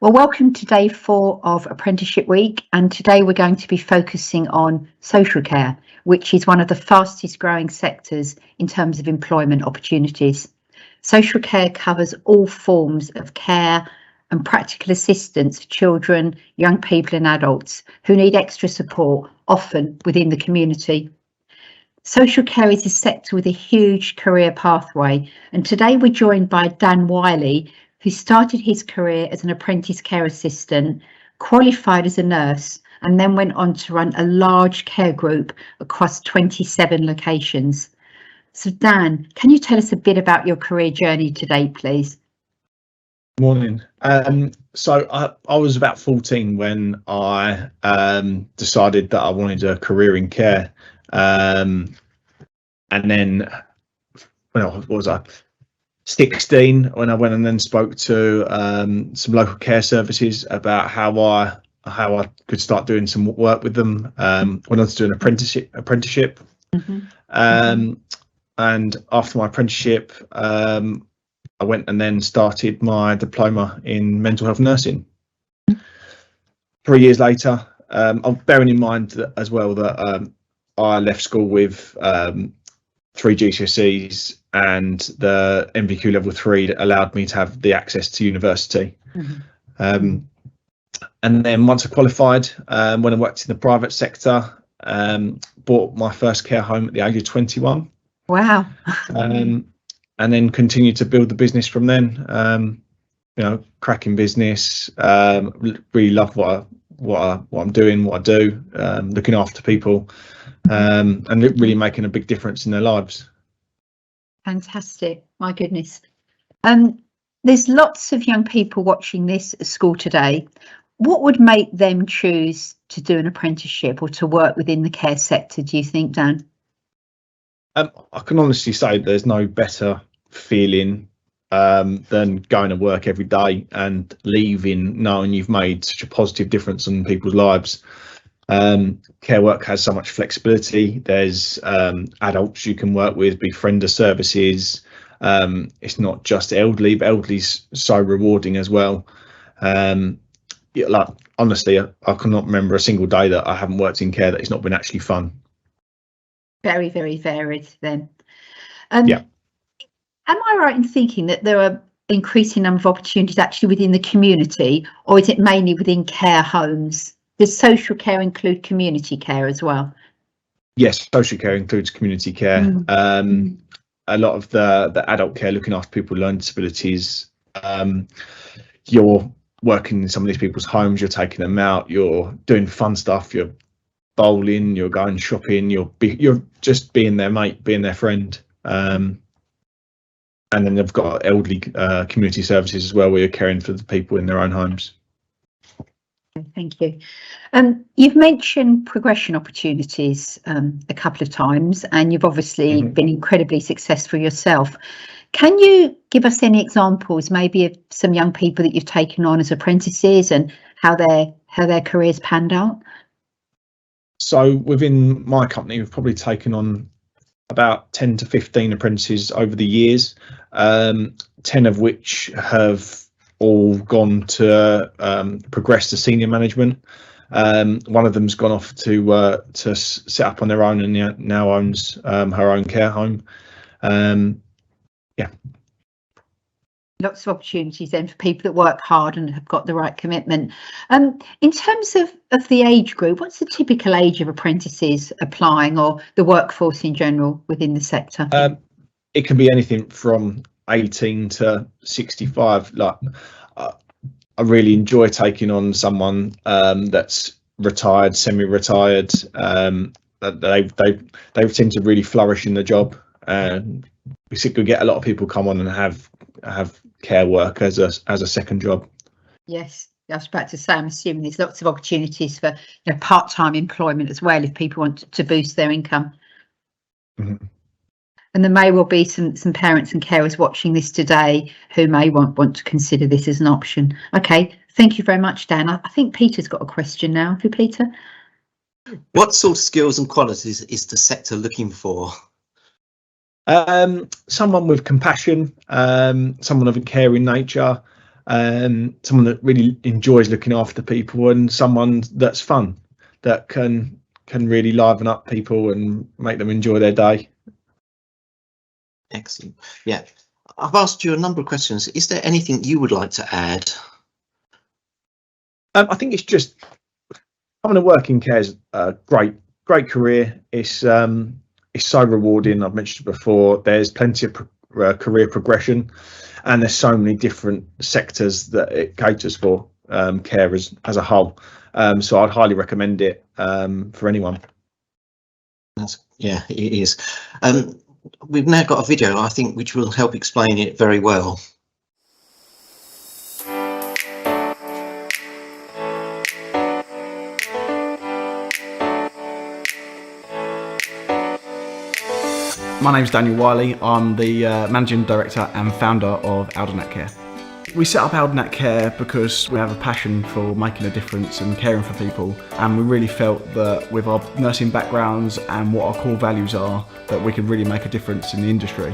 Well, welcome to day 4 of Apprenticeship Week, and today we're going to be focusing on social care, which is one of the fastest growing sectors in terms of employment opportunities. Social care covers all forms of care and practical assistance for children, young people and adults who need extra support, often within the community. Social care is a sector with a huge career pathway, and today we're joined by Dan Wiley, who started his career as an apprentice care assistant, qualified as a nurse, and then went on to run a large care group across 27 locations. So Dan, can you tell us a bit about your career journey today, please? Morning. So I was about 14 when I decided that I wanted a career in care. And then what was I? 16 when I went and then spoke to some local care services about how I could start doing some work with them. Went on to do an apprenticeship. And after my apprenticeship, I went and then started my diploma in mental health nursing. 3 years later, bearing in mind that, as well, that I left school with 3 GCSEs and the MVQ level 3 that allowed me to have the access to university. And then once I qualified, when I worked in the private sector, bought my first care home at the age of 21. Wow. And then continued to build the business from then. Cracking business. Really love what I'm doing, what I do, looking after people, and really making a big difference in their lives. Fantastic. My goodness. There's lots of young people watching this at school today. What would make them choose to do an apprenticeship or to work within the care sector, do you think, Dan? I can honestly say there's no better feeling than going to work every day and leaving knowing you've made such a positive difference on people's lives. Care work has so much flexibility. There's adults you can work with, befriender services. It's not just elderly, but elderly's so rewarding as well. Honestly, I cannot remember a single day that I haven't worked in care that it's not been actually fun. Very, very varied then. Yeah. Am I right in thinking that there are increasing number of opportunities actually within the community, or is it mainly within care homes? Does social care include community care as well? Yes, social care includes community care. A lot of the adult care, looking after people with learning disabilities, you're working in some of these people's homes, you're taking them out, you're doing fun stuff, you're bowling, you're going shopping, you're just being their mate, being their friend. And then they've got elderly community services as well, where you're caring for the people in their own homes. Thank you. You've mentioned progression opportunities a couple of times, and you've obviously been incredibly successful yourself. Can you give us any examples, maybe of some young people that you've taken on as apprentices and how their careers panned out? So within my company, we've probably taken on about 10 to 15 apprentices over the years, 10 of which have all gone to progress to senior management. One of them's gone off to set up on their own and now owns her own care home. Lots of opportunities then for people that work hard and have got the right commitment. In terms of the age group, what's the typical age of apprentices applying, or the workforce in general within the sector? It can be anything from 18 to 65. I really enjoy taking on someone that's retired, semi-retired. They tend to really flourish in the job. We get a lot of people come on and have care work as a second job. Yes, I was about to say, I'm assuming there's lots of opportunities for part-time employment as well if people want to boost their income. And there may well be some parents and carers watching this today who may want to consider this as an option. Okay, thank you very much, Dan. I think Peter's got a question now. Have you, Peter? What sort of skills and qualities is the sector looking for? Someone with compassion, someone of a caring nature, someone that really enjoys looking after people, and someone that's fun, that can really liven up people and make them enjoy their day. Excellent. Yeah, I've asked you a number of questions. Is there anything you would like to add? I think it's just having a work in care is a great career. It's so rewarding. I've mentioned it before. There's plenty of career progression, and there's so many different sectors that it caters for, care as a whole. So I'd highly recommend it for anyone. Yeah, it is. We've now got a video, I think, which will help explain it very well. My name's Daniel Wiley. I'm the Managing Director and Founder of Aldernet Care. We set up Aldernet Care because we have a passion for making a difference and caring for people, and we really felt that with our nursing backgrounds and what our core values are, that we could really make a difference in the industry.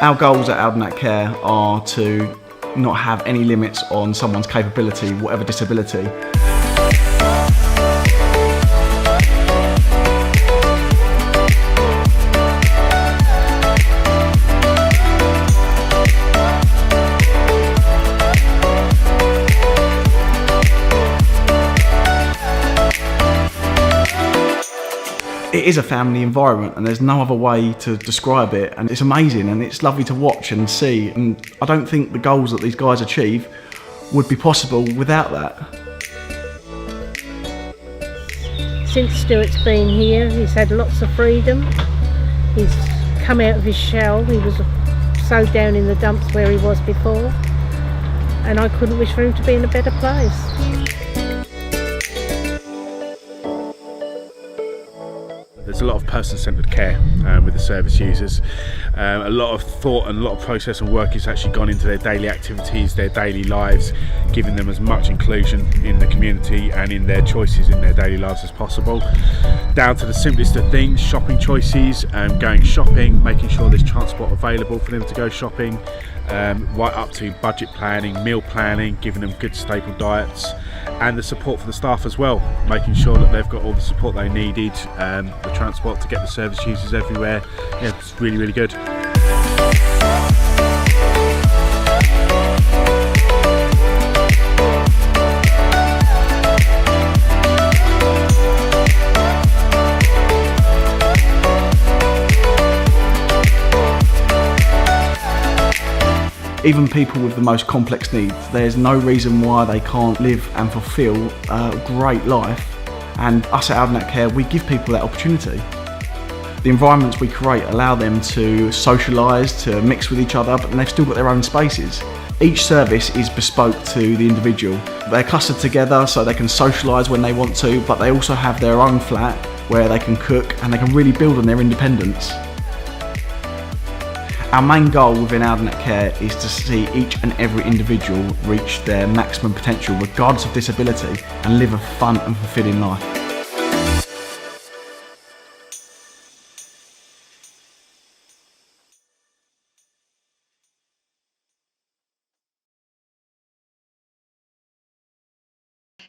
Our goals at Aldernet Care are to not have any limits on someone's capability, whatever disability. It is a family environment, and there's no other way to describe it, and it's amazing and it's lovely to watch and see, and I don't think the goals that these guys achieve would be possible without that. Since Stuart's been here, he's had lots of freedom. He's come out of his shell. He was so down in the dumps where he was before, and I couldn't wish for him to be in a better place. There's a lot of person-centred care with the service users. A lot of thought and a lot of process and work has actually gone into their daily activities, their daily lives, giving them as much inclusion in the community and in their choices in their daily lives as possible. Down to the simplest of things, shopping choices, going shopping, making sure there's transport available for them to go shopping, right up to budget planning, meal planning, giving them good staple diets, and the support for the staff as well, making sure that they've got all the support they needed, the transport to get the service users everywhere. Yeah, it's really, really good. Even people with the most complex needs, there's no reason why they can't live and fulfil a great life, and us at Aldernet Care, we give people that opportunity. The environments we create allow them to socialise, to mix with each other, but they've still got their own spaces. Each service is bespoke to the individual. They're clustered together so they can socialise when they want to, but they also have their own flat where they can cook and they can really build on their independence. Our main goal within Aldernet Care is to see each and every individual reach their maximum potential regardless of disability and live a fun and fulfilling life.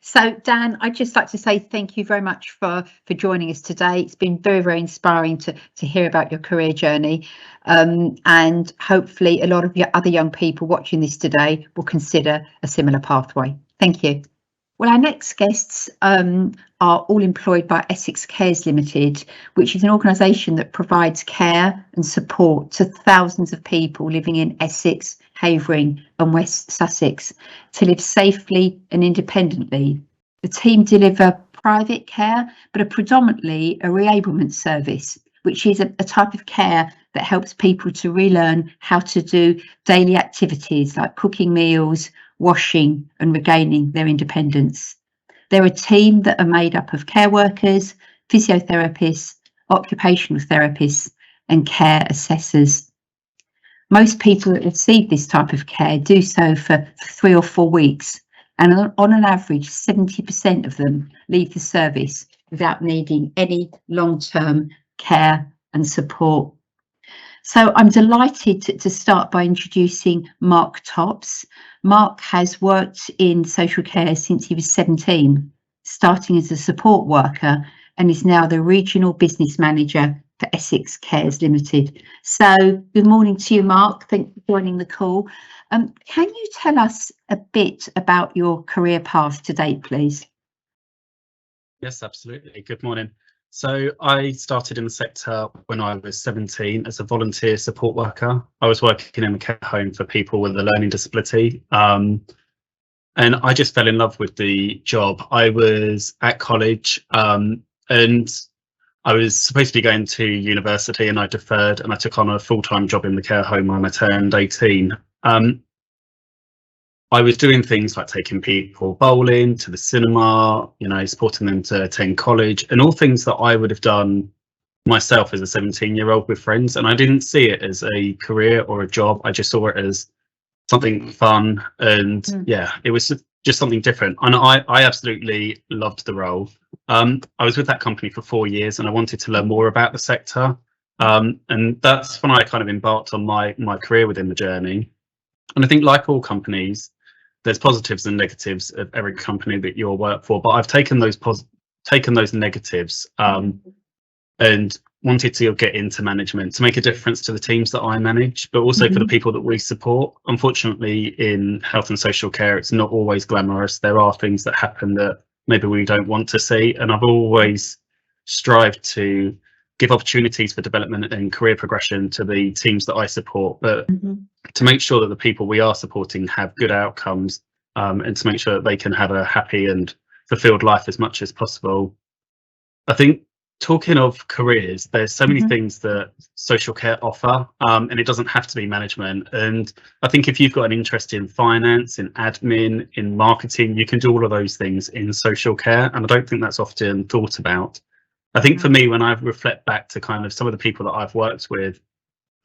So Dan, I'd just like to say thank you very much for joining us today. It's been very, very inspiring to hear about your career journey, and hopefully a lot of your other young people watching this today will consider a similar pathway. Thank you. Well, our next guests are all employed by Essex Cares Limited, which is an organisation that provides care and support to thousands of people living in Essex, Havering and West Sussex to live safely and independently. The team deliver private care, but are predominantly a reablement service, which is a type of care that helps people to relearn how to do daily activities like cooking meals, washing and regaining their independence. They're a team that are made up of care workers, physiotherapists, occupational therapists and care assessors. Most people that receive this type of care do so for 3 or 4 weeks, and on an average 70% of them leave the service without needing any long-term care and support. So I'm delighted to start by introducing Mark Tops. Mark has worked in social care since he was 17, starting as a support worker, and is now the Regional Business Manager for Essex Cares Limited. So good morning to you, Mark. Thank you for joining the call. Can you tell us a bit about your career path to date, please? Yes, absolutely. Good morning. So I started in the sector when I was 17 as a volunteer support worker. I was working in a care home for people with a learning disability. And I just fell in love with the job. I was at college and I was supposed to be going to university, and I deferred, and I took on a full-time job in the care home when I turned 18. I was doing things like taking people bowling, to the cinema, you know, supporting them to attend college, and all things that I would have done myself as a 17-year-old with friends. And I didn't see it as a career or a job. I just saw it as something fun. And yeah, it was just something different. And I absolutely loved the role. I was with that company for 4 years, and I wanted to learn more about the sector. And that's when I kind of embarked on my career within the journey. And I think, like all companies, there's positives and negatives of every company that you'll work for. But I've taken those negatives and wanted to get into management to make a difference to the teams that I manage, but also for the people that we support. Unfortunately, in health and social care, it's not always glamorous. There are things that happen that maybe we don't want to see. And I've always strived to give opportunities for development and career progression to the teams that I support, but to make sure that the people we are supporting have good outcomes, and to make sure that they can have a happy and fulfilled life as much as possible. I think, talking of careers, there's so many things that social care offer, and it doesn't have to be management. And I think if you've got an interest in finance, in admin, in marketing, you can do all of those things in social care. And I don't think that's often thought about. I think for me, when I reflect back to kind of some of the people that I've worked with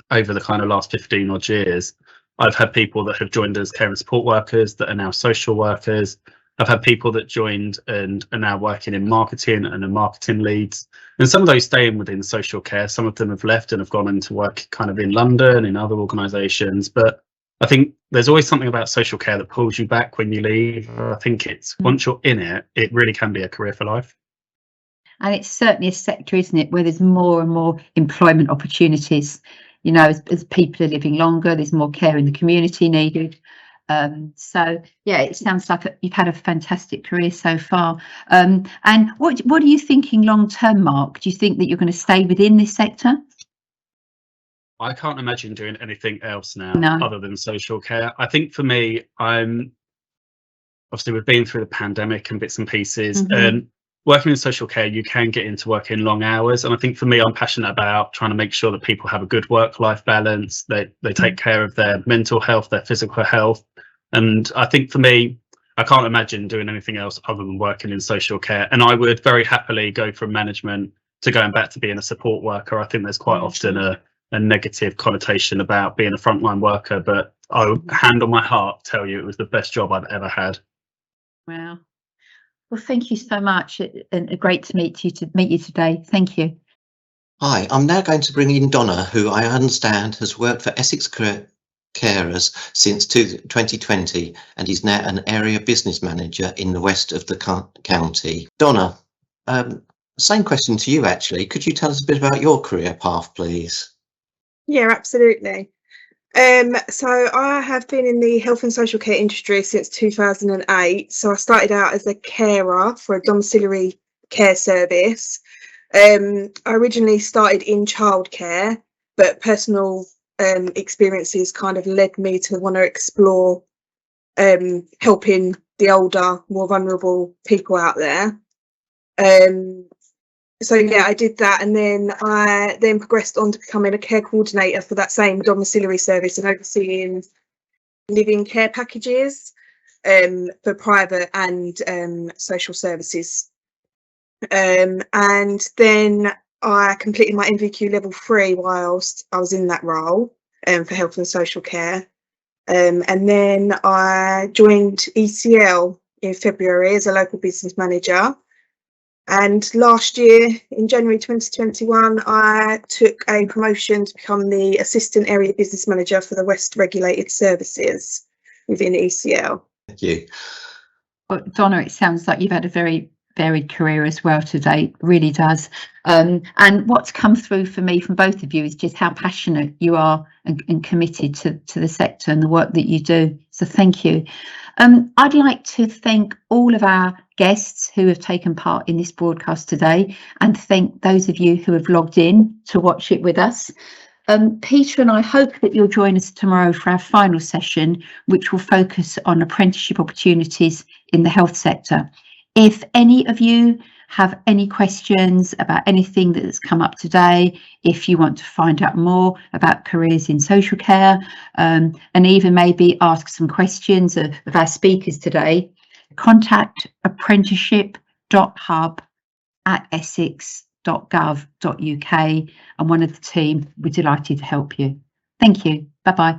over the kind of last 15 odd years, I've had people that have joined as care and support workers that are now social workers. I've had people that joined and are now working in marketing and are marketing leads. And some of those stay in within social care. Some of them have left and have gone into work kind of in London, in other organisations. But I think there's always something about social care that pulls you back when you leave. I think it's once you're in it, it really can be a career for life. And it's certainly a sector, isn't it, where there's more and more employment opportunities. You know, as people are living longer, there's more care in the community needed. So yeah, it sounds like you've had a fantastic career so far. And what are you thinking long term, Mark? Do you think that you're going to stay within this sector? I can't imagine doing anything else now other than social care. I think for me, obviously we've been through the pandemic and bits and pieces, and working in social care, you can get into work in long hours. And I think for me, I'm passionate about trying to make sure that people have a good work-life balance, they take care of their mental health, their physical health. And I think for me, I can't imagine doing anything else other than working in social care. And I would very happily go from management to going back to being a support worker. I think there's quite often a negative connotation about being a frontline worker, but I'll hand on my heart tell you it was the best job I've ever had. Wow. Well, thank you so much, and great to meet you today. Thank you. Hi, I'm now going to bring in Donna, who I understand has worked for Essex Carers since 2020 and is now an area business manager in the west of the county. Donna, same question to you actually. Could you tell us a bit about your career path, please? Yeah, absolutely. So I have been in the health and social care industry since 2008. So I started out as a carer for a domiciliary care service. I originally started in childcare, but personal experiences kind of led me to want to explore helping the older, more vulnerable people out there. So yeah, I did that, and then I progressed on to becoming a care coordinator for that same domiciliary service and overseeing living care packages for private and social services. And then I completed my NVQ level 3 whilst I was in that role for health and social care. And then I joined ECL in February as a local business manager. And last year, in January 2021, I took a promotion to become the Assistant Area Business Manager for the West Regulated Services within ECL. Thank you. Well, Donna, it sounds like you've had a very varied career as well to date, really does. And what's come through for me from both of you is just how passionate you are and committed to the sector and the work that you do. So thank you. I'd like to thank all of our guests who have taken part in this broadcast today, and thank those of you who have logged in to watch it with us. Peter and I hope that you'll join us tomorrow for our final session, which will focus on apprenticeship opportunities in the health sector. If any of you have any questions about anything that's come up today, if you want to find out more about careers in social care, and even maybe ask some questions of our speakers today, contact apprenticeship.hub@essex.gov.uk and one of the team will be delighted to help you. Thank you. Bye-bye.